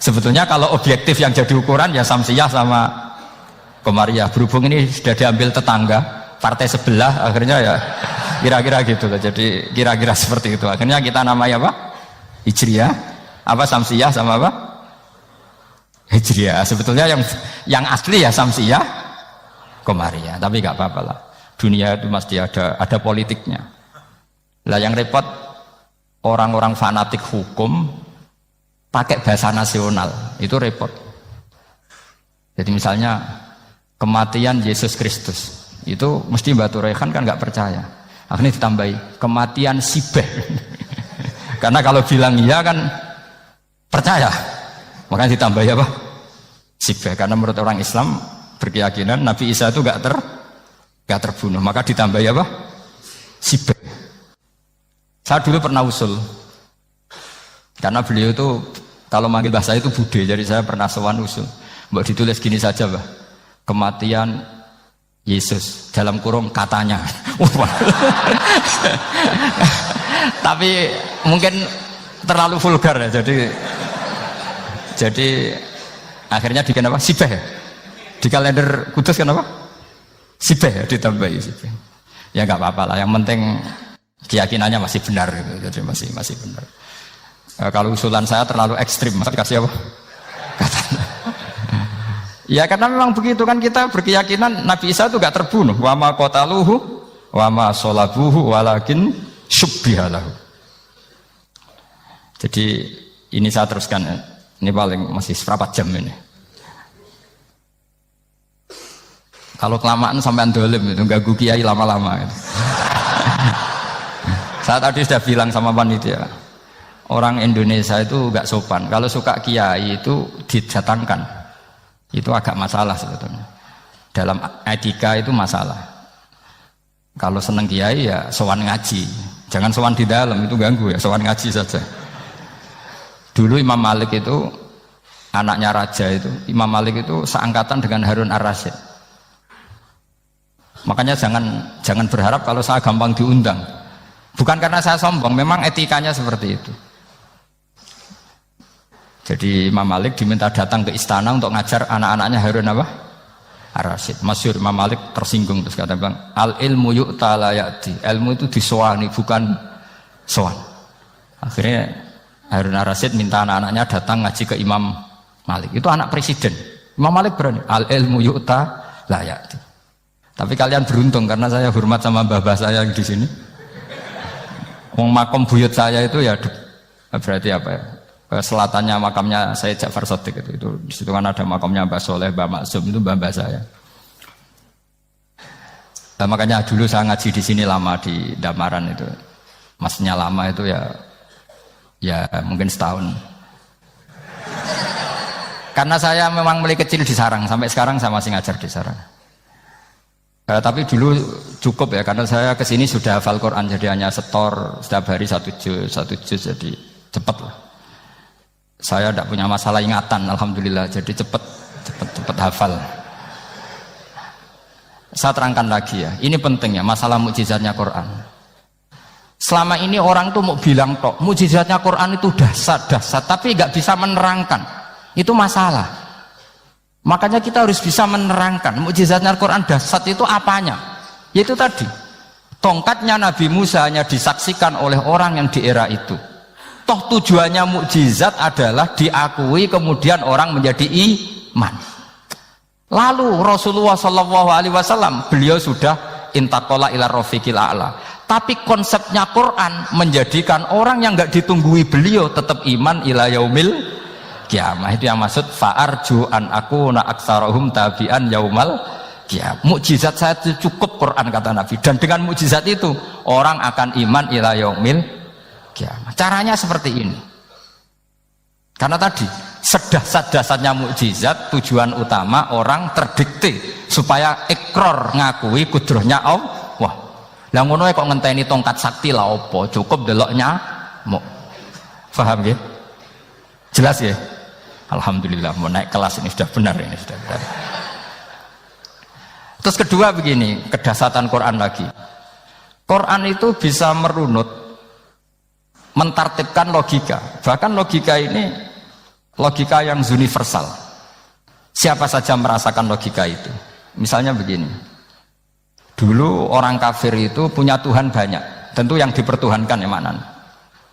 Sebetulnya kalau objektif yang jadi ukuran ya Samsiyah sama Komariah. Berhubung ini sudah diambil tetangga, partai sebelah, akhirnya ya kira-kira gitu loh. Jadi kira-kira seperti itu. Akhirnya kita namanya apa? Hijriah, apa Samsiyah sama apa? Hijriah. Sebetulnya yang asli ya Samsiyah, Komariah. Tapi nggak apa-apa lah. Dunia itu mesti ada politiknya. Lah yang repot orang-orang fanatik hukum pakai bahasa nasional itu repot. Jadi misalnya kematian Yesus Kristus itu mesti Mbak Turehan kan nggak percaya. Akhirnya ditambahi kematian Sibeh. Karena kalau bilang iya kan percaya. Makanya ditambahi apa? Sibeh. Karena menurut orang Islam berkeyakinan Nabi Isa itu nggak terbunuh, maka ditambahi apa? Sibeh. Saya dulu pernah usul, karena beliau itu kalau manggil bahasa itu bude, jadi saya pernah sowan usul. Mbak ditulis gini saja, Mbak. Kematian Yesus dalam kurung katanya. Tapi mungkin terlalu vulgar ya, jadi akhirnya diken apa? Sibeh ya? Di kalender Kudus kan apa? Sibeh ya, ditambahi Sibeh. Ya nggak apa-apa lah, yang penting keyakinannya masih benar gitu. Jadi masih benar. Kalau usulan saya terlalu ekstrim, masa dikasih apa? Katanya. Ya karena memang begitu kan, kita berkeyakinan Nabi Isa itu gak terbunuh. Wa ma qataluhu wa ma sholabuhu walakin syubbihalahu. Jadi ini saya teruskan ya. Ini paling masih seberapa jam ini. Kalau kelamaan sampai dolim itu ganggu kiai lama-lama gitu. Saya tadi sudah bilang sama panitia, orang Indonesia itu gak sopan. Kalau suka kiai itu didatangkan, itu agak masalah sebetulnya. Dalam etika itu masalah. Kalau seneng kiai ya sowan ngaji, jangan sowan di dalam, itu ganggu ya, sowan ngaji saja. Dulu Imam Malik itu anaknya raja itu, Imam Malik itu seangkatan dengan Harun Ar-Rasyid. Makanya jangan berharap kalau saya gampang diundang. Bukan karena saya sombong, memang etikanya seperti itu. Jadi Imam Malik diminta datang ke istana untuk ngajar anak-anaknya Harun apa? Ar-Rasyid. Masyhur Imam Malik tersinggung terus kata bang, al ilmu yu'ta la ya'ti. Ilmu itu disowani bukan sowan. Akhirnya Harun Ar-Rasyid minta anak-anaknya datang ngaji ke Imam Malik. Itu anak presiden. Imam Malik berani, al ilmu yu'ta la ya'ti. Tapi kalian beruntung karena saya hormat sama mbah-mbah saya yang di sini. Wong makom buyut saya itu ya berarti apa ya? Selatannya makamnya saya Ja'far Shadiq itu di situ kan ada makamnya Mbah Soleh, Mbah Maksum, itu mbah-mbah saya. Nah, makanya dulu saya ngaji di sini lama di Damaran itu. Maksudnya lama itu ya mungkin setahun. Karena saya memang mulai kecil di Sarang, sampai sekarang saya masih ngajar di Sarang. Tapi dulu cukup ya, karena saya kesini sudah hafal Quran, jadi hanya setor setiap hari satu juz, jadi cepat lah. Saya tidak punya masalah ingatan, alhamdulillah, jadi cepat hafal. Saya terangkan lagi ya, ini penting ya, masalah mukjizatnya Quran. Selama ini orang tuh mau bilang tok, mukjizatnya Quran itu dahsyat, tapi nggak bisa menerangkan, itu masalah. Makanya kita harus bisa menerangkan mukjizatnya Al-Quran dahsyat itu apanya. Yaitu tadi, tongkatnya Nabi Musa hanya disaksikan oleh orang yang di era itu. Toh tujuannya mukjizat adalah diakui kemudian orang menjadi iman. Lalu Rasulullah SAW beliau sudah intaqala ila rafiqil a'la. Tapi konsepnya Quran menjadikan orang yang nggak ditunggui beliau tetap iman ila yaumil kiamah. Itu yang maksud fa'arju an akuna aktsarahum tabi'an yaumal kiamah. Mukjizat saya itu cukup Quran kata Nabi, dan dengan mukjizat itu orang akan iman ila yaumil kiamah. Caranya seperti ini. Karena tadi sedahsyat-dahsyatnya mukjizat, tujuan utama orang terdikte supaya ikrar ngakui kudrohnya Allah. Lah ngono kok ngenteni tongkat sakti lah opo, cukup deloknya mau. Paham ya? Jelas ya? Alhamdulillah, mau naik kelas ini sudah benar, ini sudah benar. Terus kedua begini, kedahsyatan Quran lagi. Quran itu bisa merunut, mentartibkan logika. Bahkan logika ini logika yang universal. Siapa saja merasakan logika itu. Misalnya begini, dulu orang kafir itu punya Tuhan banyak, tentu yang dipertuhankan ya mana?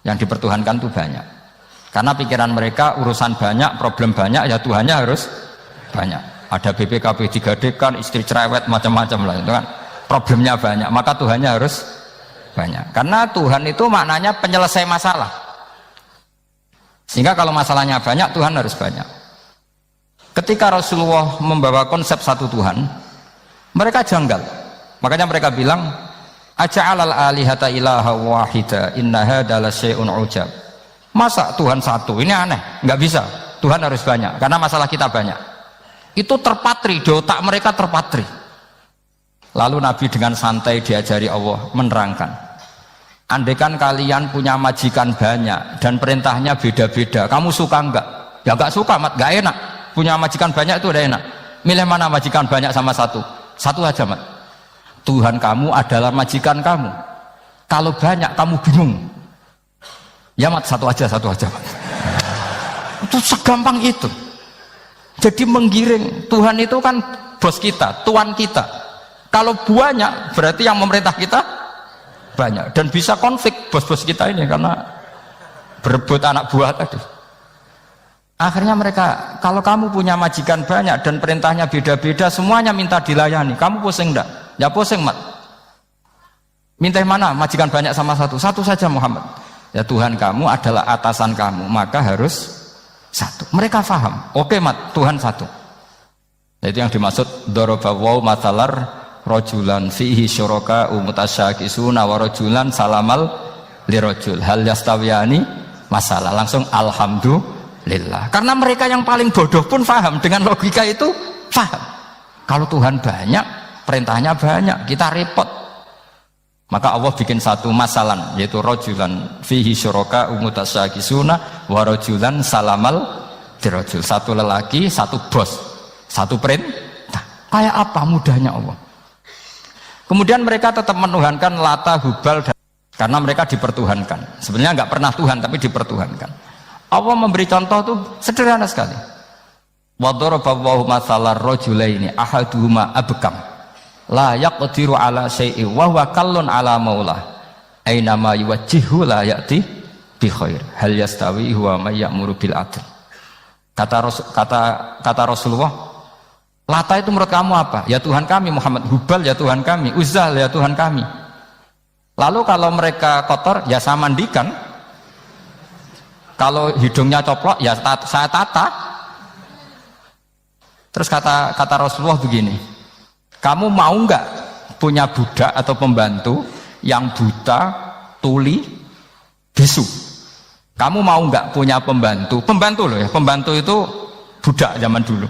Yang dipertuhankan itu banyak. Karena pikiran mereka urusan banyak, problem banyak, ya Tuhannya harus banyak. Ada BPKB digadekan, istri cerewet, macam-macam lah itu kan. Problemnya banyak, maka Tuhannya harus banyak. Karena Tuhan itu maknanya penyelesai masalah. Sehingga kalau masalahnya banyak, Tuhan harus banyak. Ketika Rasulullah membawa konsep satu Tuhan, mereka janggal. Makanya mereka bilang, aja'alal alihata ilaha wahida inna hadza lasyai'un ujab. Masa Tuhan satu? Ini aneh, nggak bisa. Tuhan harus banyak, karena masalah kita banyak. Itu terpatri, di otak mereka terpatri. Lalu Nabi dengan santai diajari Allah menerangkan, andaikan kalian punya majikan banyak dan perintahnya beda-beda, kamu suka enggak? Ya enggak suka, mat, enggak enak. Punya majikan banyak itu udah enak. Milih mana majikan banyak sama satu? Satu aja, mat. Tuhan kamu adalah majikan kamu. Kalau banyak kamu bingung. Ya mat, satu aja mat. Itu segampang itu. Jadi menggiring, Tuhan itu kan bos kita, tuan kita. Kalau banyak berarti yang memerintah kita banyak, dan bisa konflik bos-bos kita ini karena berebut anak buah tadi. Akhirnya mereka, kalau kamu punya majikan banyak dan perintahnya beda-beda, semuanya minta dilayani, kamu pusing enggak? Ya pusing, mat. Minta mana? Majikan banyak sama satu? Satu saja, Muhammad. Ya Tuhan kamu adalah atasan kamu, maka harus satu. Mereka faham. Oke, mat, Tuhan satu. Itu yang dimaksud dorobawaw matalar rojulan fihi syuraka umutasyakisuna wa rojulan salamal lirojul hal yastawiyani masalah. Langsung alhamdulillah. Karena mereka yang paling bodoh pun faham. Dengan logika itu faham. Kalau Tuhan banyak, perintahnya banyak, kita repot. Maka Allah bikin satu masalan, yaitu rojulan fihi syuraka umutasyakisuna wa rojulan salamal lirojul. Satu lelaki, satu bos, satu perintah. Kayak apa mudahnya Allah. Kemudian mereka tetap menuhankan Lata, Hubal, karena mereka dipertuhankan. Sebenarnya nggak pernah Tuhan, tapi dipertuhankan. Allah memberi contoh itu sederhana sekali. Wa daraballahu mathalar rajulaini ahaduhuma abkam la yaqdiru ala syai'in wa huwa kallun ala maulah aina ma yuwajjihu la ya'ti bi khair hal yastawi huwa may ya'muru bil adl. Kata Rasulullah, Lata itu menurut kamu apa? Ya Tuhan kami. Muhammad. Hubal ya Tuhan kami. Uzzah ya Tuhan kami. Lalu kalau mereka kotor ya saya mandikan. Kalau hidungnya coplok ya saya tata. Terus kata Rasulullah begini, kamu mau nggak punya budak atau pembantu yang buta, tuli, bisu? Kamu mau nggak punya pembantu loh ya, pembantu itu budak zaman dulu.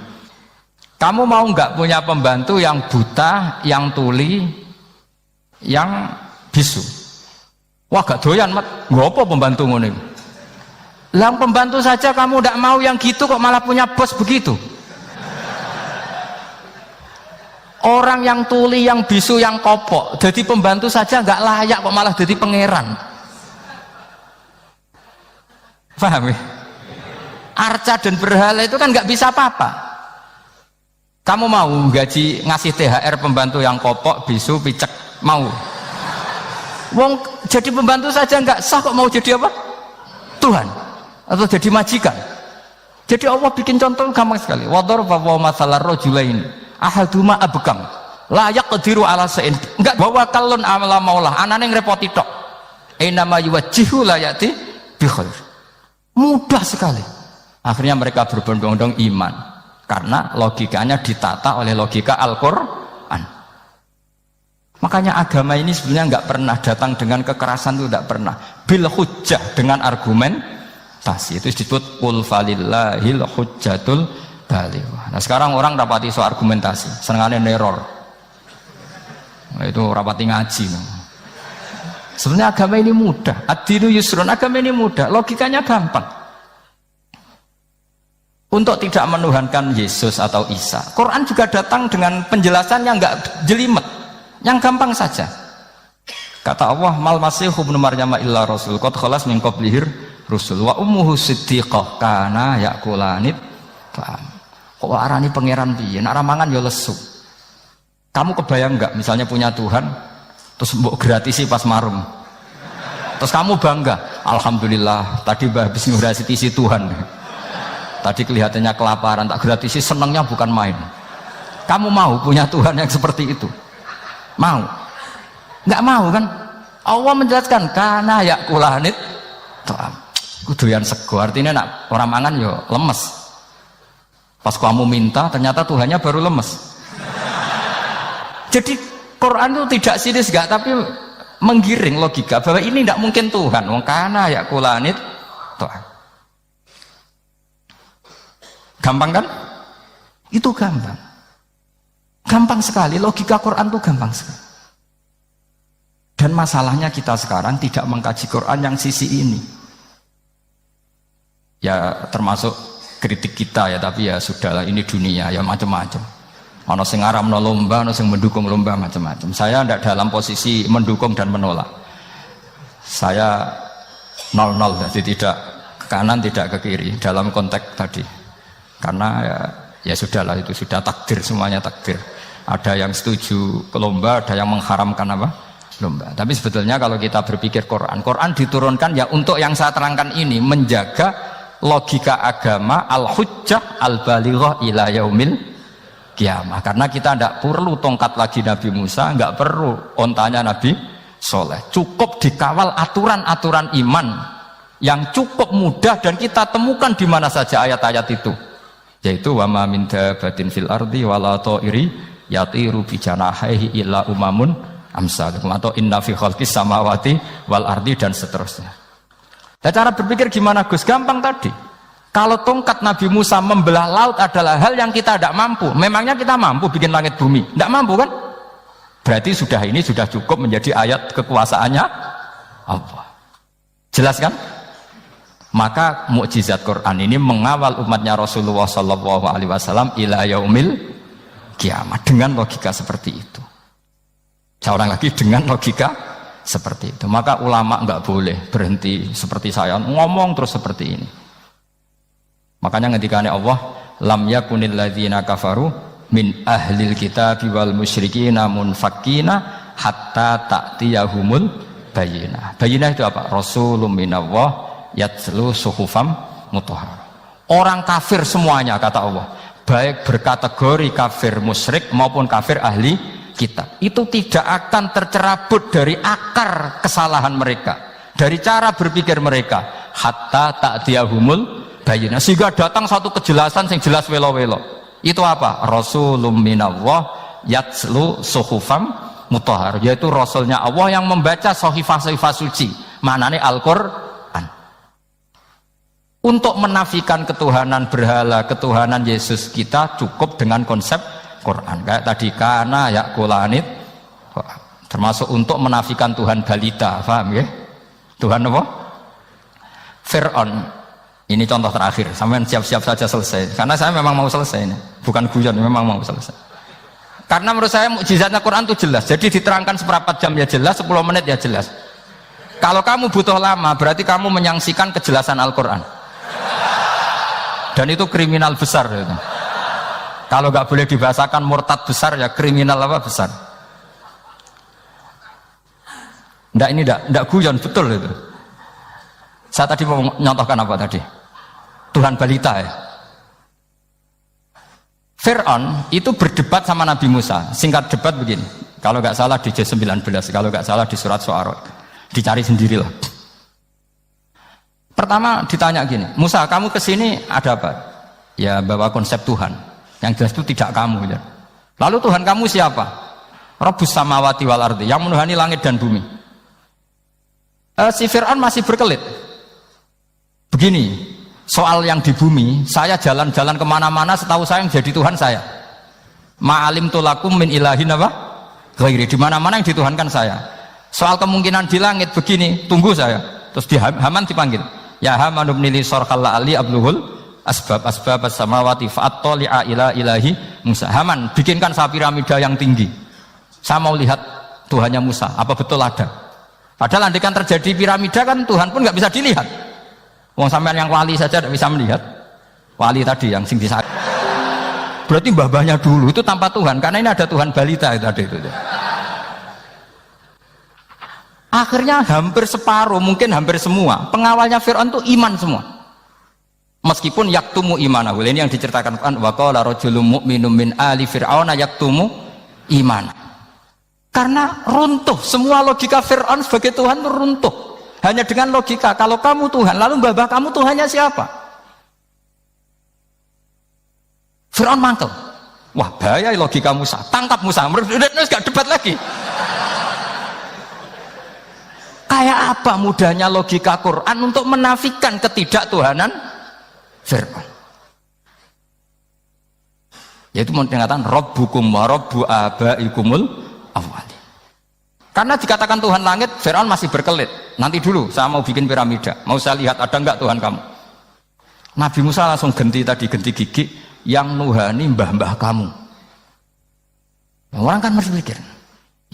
Kamu mau nggak punya pembantu yang buta, yang tuli, yang bisu? Wah gak doyan, mat. Nggak apa pembantu ngono. Lah pembantu saja kamu nggak mau yang gitu, kok malah punya bos begitu? Orang yang tuli, yang bisu, yang kopok, jadi pembantu saja nggak layak, kok malah jadi pangeran. Paham ya? Arca dan berhala itu kan nggak bisa apa-apa. Kamu mau gaji ngasih THR pembantu yang kopok, bisu, picek? Mau? Wong jadi pembantu saja nggak sah, kok mau jadi apa? Tuhan atau jadi majikan? Jadi Allah bikin contoh gampang sekali. Wa daraballahu mathalar rajulain ahaduma abkam la yaqdiru ala syai'in. Enggak bawa kalun amala maulah, anane ngrepoti tok. Aina ma yuwajjihu la yati bi khair. Mudah sekali. Akhirnya mereka berbondong-bondong iman. Karena logikanya ditata oleh logika Al-Quran. Makanya agama ini sebenarnya nggak pernah datang dengan kekerasan, itu nggak pernah. Bil hujjah, dengan argumentasi. Itu disebut qul falillahil hujjatul balighah. Nah sekarang orang rapati soal argumentasi, senengane neror. Nah, itu rapati ngaji. Sebenarnya agama ini mudah. Ad-dinu yusrun, agama ini mudah, logikanya gampang. Untuk tidak menuhankan Yesus atau Isa, Quran juga datang dengan penjelasan yang enggak jelimet, yang gampang saja. Kata Allah, mal masihu ibnu maryam illa rasul qad khalas min qablihir rusul wa ummuhu siddiqah kana yaqulanit. Kok arani pangeran piye? Nek mangan ya lesu. Kamu kebayang nggak misalnya punya Tuhan terus mbok gratisi pas marum, terus kamu bangga, alhamdulillah tadi habis ngurasi Tuhan, tadi kelihatannya kelaparan tak gratisi, senangnya bukan main. Kamu mau punya Tuhan yang seperti itu? Mau? Nggak mau kan? Allah menjelaskan karena ya kulanit kuduyan sego, artinya nak orang mangan yo lemes. Pas kamu minta ternyata Tuhannya baru lemes. Jadi Quran itu tidak sinis gak, tapi menggiring logika bahwa ini tidak mungkin Tuhan. Wong kana ya kulanit Tuhan. Gampang kan? Itu gampang. Gampang sekali, logika Quran itu gampang sekali. Dan masalahnya kita sekarang tidak mengkaji Quran yang sisi ini. Ya termasuk kritik kita ya, tapi ya sudahlah, ini dunia ya macam-macam. Ono sing ngaramno lomba, ono sing mendukung lomba, macam-macam. Saya tidak dalam posisi mendukung dan menolak. Saya 0-0, jadi tidak ke kanan tidak ke kiri dalam konteks tadi. Karena ya sudahlah, itu sudah takdir, semuanya takdir. Ada yang setuju ke lomba, ada yang mengharamkan apa? Lomba. Tapi sebetulnya kalau kita berpikir Quran diturunkan ya untuk yang saya terangkan ini, menjaga logika agama al-hujjah al-balighah ila yaumil kiamah. Karena kita tidak perlu tongkat lagi Nabi Musa, nggak perlu ontanya Nabi Soleh, cukup dikawal aturan-aturan iman yang cukup mudah dan kita temukan di mana saja ayat-ayat itu, yaitu wa ma min dabatin fil ardi wala ta'iri yatiru bi janahihi illa umamun amsalukum, atau inna fi khalqis samawati wal ardi, dan seterusnya. Nah, cara berpikir gimana Gus? Gampang tadi. Kalau tongkat Nabi Musa membelah laut adalah hal yang kita tidak mampu, memangnya kita mampu bikin langit bumi? Tidak mampu kan? Berarti ini sudah cukup menjadi ayat kekuasaannya Allah. Jelas kan? Maka mukjizat Quran ini mengawal umatnya Rasulullah SAW ila yaumil kiamat dengan logika seperti itu. Seorang lagi dengan logika seperti itu. Maka ulama nggak boleh berhenti seperti saya ngomong terus seperti ini. Makanya ngendikane Allah, lam yakunil ladzina kafaru min ahlil kitabi wal musyrikina munfakkina hatta ta'tiyahumul bayyinah. Bayyinah itu apa? Rasulun minallah yatslu suhufam mutahharah. Orang kafir semuanya kata Allah, baik berkategori kafir musyrik maupun kafir ahli kitab, itu tidak akan tercerabut dari akar kesalahan mereka, dari cara berpikir mereka, hatta ta'tiyahumul bayina, sehingga datang satu kejelasan yang jelas welo-welo. Itu apa? Rasulun minallah yatslu suhufam mutahhar, yaitu rasulnya Allah yang membaca sahifah-sahifah suci, maknanya Al-Qur'an. Untuk menafikan ketuhanan berhala, ketuhanan Yesus, kita cukup dengan konsep Quran. Kayak tadi kana yakulanit, termasuk untuk menafikan Tuhan balita, paham ya? Tuhan apa? Fir'aun. Ini contoh terakhir, sampean siap-siap saja selesai. Karena saya memang mau selesai ini, bukan guyon, memang mau selesai. Karena menurut saya mukjizatnya Quran itu jelas. Jadi diterangkan seperempat jam ya jelas, 10 menit ya jelas. Kalau kamu butuh lama, berarti kamu menyaksikan kejelasan Al-Quran. Dan itu kriminal besar. Gitu. Kalau nggak boleh dibahasakan murtad besar, ya kriminal apa besar. Nggak, ini nggak guyon, betul itu. Saya tadi mau nyontohkan apa tadi? Tuhan balita ya. Fir'aun itu berdebat sama Nabi Musa. Singkat debat begini, kalau nggak salah di J19, kalau nggak salah di surat Syu'ara, dicari sendirilah. Pertama ditanya gini, Musa kamu kesini ada apa? Ya bawa konsep Tuhan. Yang jelas itu tidak kamu ya. Lalu Tuhan kamu siapa? Rabbus samawati wal ardi, yang menuhani langit dan bumi. Si Fir'aun masih berkelit. Begini, soal yang di bumi, saya jalan-jalan kemana-mana, setahu saya yang jadi Tuhan saya. Ma'alim tulakum min ilahin apa? Ghairi, di mana-mana yang dituhankan saya. Soal kemungkinan di langit begini, tunggu saya. Terus di Haman dipanggil, ya Haman ibnili sorkalla ali abluhul asbab as-samawati fa'attali'a ila ilahi Musa. Haman, bikinkan saya piramida yang tinggi. Saya mau lihat Tuhannya Musa, apa betul ada? Padahal andaikan terjadi piramida kan Tuhan pun nggak bisa dilihat. Wong sampean yang wali saja tidak bisa melihat. Wali tadi yang sing disayang. berarti mbah-mbahnya dulu itu tanpa Tuhan, karena ini ada Tuhan balita tadi itu. Akhirnya hampir separuh, mungkin hampir semua pengawalnya Fir'aun itu iman semua, meskipun yaktumu imanahu. Ini yang diceritakan Quran, wa qala rajulun mu'minun min ali fir'auna yaktumu imana. Karena runtuh semua logika Fir'aun sebagai Tuhan itu runtuh hanya dengan logika kalau kamu Tuhan, lalu mbah kamu Tuhannya siapa? Fir'aun mantel, wah bahaya logika Musa, tangkap Musa, udah gak debat lagi. Kayak apa mudahnya logika Quran untuk menafikan ketidaktuhanan Fir'aun. Yaitu mengatakan Rabbukum wa Rabbu abaikumul awwali. Karena dikatakan Tuhan langit, Fir'aun masih berkelit. Nanti dulu saya mau bikin piramida, mau saya lihat ada enggak Tuhan kamu. Nabi Musa langsung genti gigi yang nuhani mbah-mbah kamu. Orang kan masih pikir,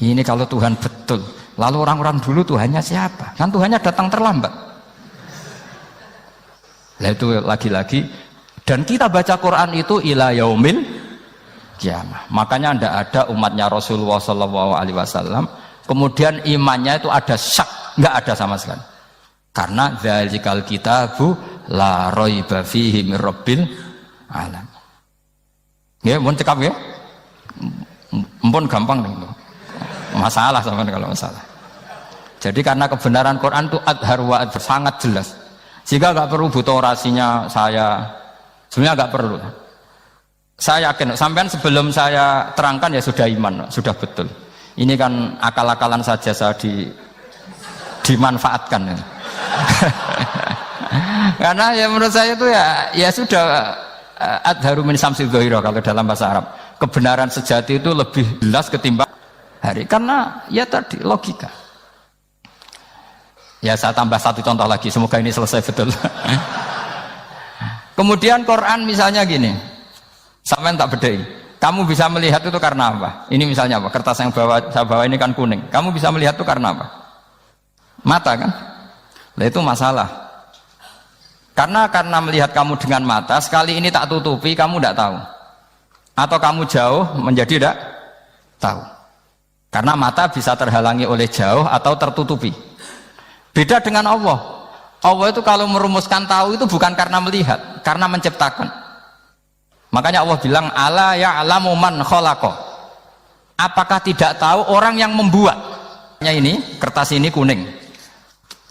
ini kalau Tuhan betul, lalu orang-orang dulu Tuhannya siapa? Kan Tuhannya datang terlambat. Nah itu lagi-lagi, dan kita baca Quran itu ila yaumil kiamah. Makanya tidak ada umatnya Rasulullah SAW kemudian imannya itu ada syak, nggak ada sama sekali. Karena dzalikal kitabu la raiba fihi mir rabbil alam. Ya, mohon cekap ya. Mpun gampang nih. Masalah sama kalau masalah. Jadi karena kebenaran Quran itu adhar wa adhar, sangat jelas. Sehingga nggak perlu butuh orasinya saya. Sebenarnya nggak perlu. Saya yakin, sampean sebelum saya terangkan ya sudah iman, sudah betul. Ini kan akal-akalan saja saya dimanfaatkan. Karena ya menurut saya itu ya sudah adharu min samsi dhahira kalau dalam bahasa Arab. Kebenaran sejati itu lebih jelas ketimbang hari, karena ya tadi logika. Ya saya tambah satu contoh lagi, semoga ini selesai betul. Kemudian Quran misalnya gini, sampean tak bedai, kamu bisa melihat itu karena apa? Ini misalnya apa? Kertas yang saya bawa ini kan kuning, kamu bisa melihat itu karena apa? Mata kan? Nah itu masalah. Karena melihat kamu dengan mata, sekali ini tak tutupi, kamu tidak tahu. Atau kamu jauh menjadi tidak tahu. Karena mata bisa terhalangi oleh jauh atau tertutupi. Beda dengan Allah. Allah itu kalau merumuskan tahu itu bukan karena melihat, karena menciptakan. Makanya Allah bilang ala ya'lamu man khalaqa. Apakah tidak tahu orang yang membuat? Ini kertas ini kuning.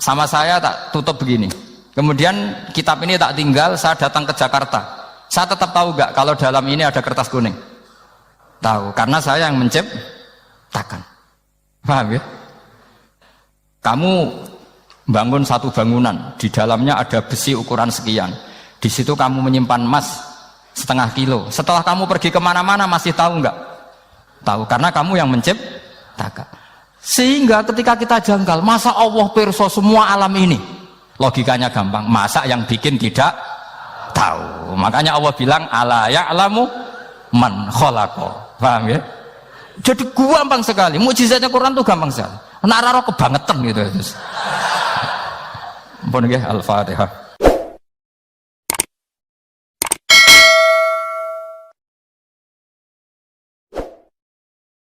Sama saya tak tutup begini. Kemudian kitab ini tak tinggal, saya datang ke Jakarta. Saya tetap tahu enggak kalau dalam ini ada kertas kuning? Tahu, karena saya yang menciptakan. Paham ya? Kamu bangun satu bangunan, di dalamnya ada besi ukuran sekian. Di situ kamu menyimpan emas setengah kilo. Setelah kamu pergi kemana-mana masih tahu enggak? Tahu, karena kamu yang menciptakan. Sehingga ketika kita janggal, masa Allah pirsa semua alam ini? Logikanya gampang, masa yang bikin tidak tahu? Makanya Allah bilang ala ya'lamu man khalaqa. Paham ya? Jadi gampang sekali, mukjizatnya Quran tuh gampang sekali. Nak raro kebangetan gitu. Ampun nggih, Al-Fatihah.